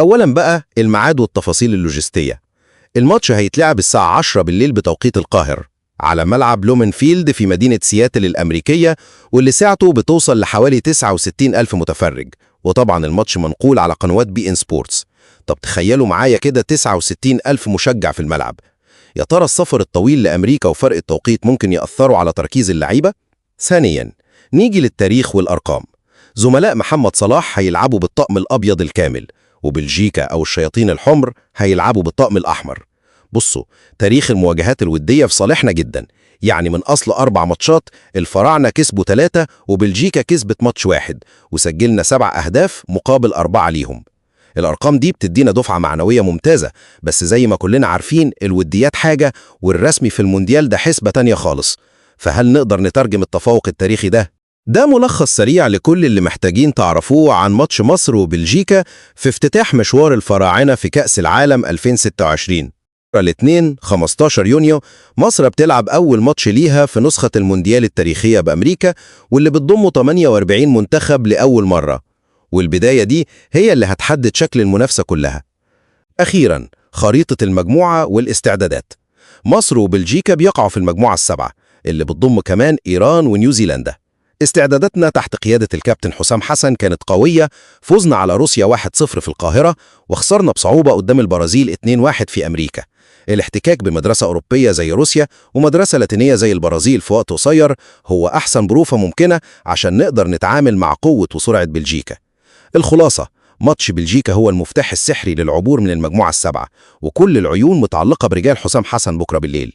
أولاً بقى الميعاد والتفاصيل اللوجستية. الماتش هيتلعب الساعة 10 بالليل بتوقيت القاهرة على ملعب لومن فيلد في مدينة سياتل الأمريكية، واللي سعته بتوصل لحوالي 69 ألف متفرج، وطبعاً الماتش منقول على قنوات بي إن سبورتس. طب تخيلوا معايا كده 69 ألف مشجع في الملعب. يا ترى السفر الطويل لأمريكا وفرق التوقيت ممكن يأثروا على تركيز اللعيبة؟ ثانياً، نيجي للتاريخ والأرقام. زملاء محمد صلاح هيلعبوا بالطقم الأبيض الكامل، وبلجيكا أو الشياطين الحمر هيلعبوا بالطقم الأحمر. بصوا، تاريخ المواجهات الودية في صالحنا جدا. يعني من أصل 4 ماتشات الفراعنة كسبوا 3 وبلجيكا كسبت ماتش واحد، وسجلنا 7 أهداف مقابل 4 ليهم. الأرقام دي بتدينا دفعة معنوية ممتازة، بس زي ما كلنا عارفين الوديات حاجة والرسمي في المونديال ده حسبة تانية خالص. فهل نقدر نترجم التفوق التاريخي ده؟ ده ملخص سريع لكل اللي محتاجين تعرفوه عن ماتش مصر وبلجيكا في افتتاح مشوار الفراعنة في كأس العالم 2026. الاثنين 15 يونيو مصر بتلعب أول ماتش ليها في نسخة المونديال التاريخية بأمريكا، واللي بتضم 48 منتخب لأول مرة، والبداية دي هي اللي هتحدد شكل المنافسة كلها. أخيراً، خريطة المجموعة والاستعدادات. مصر وبلجيكا بيقعوا في المجموعة السبعة اللي بتضم كمان إيران ونيوزيلندا. استعداداتنا تحت قيادة الكابتن حسام حسن كانت قوية. فزنا على روسيا 1-0 في القاهرة، وخسرنا بصعوبة قدام البرازيل 2-1 في أمريكا. الاحتكاك بمدرسة أوروبية زي روسيا ومدرسة لاتينية زي البرازيل في وقت قصير هو أحسن بروفة ممكنة عشان نقدر نتعامل مع قوة وسرعة بلجيكا. الخلاصة، ماتش بلجيكا هو المفتاح السحري للعبور من المجموعة السبعة، وكل العيون متعلقة برجال حسام حسن بكرة بالليل.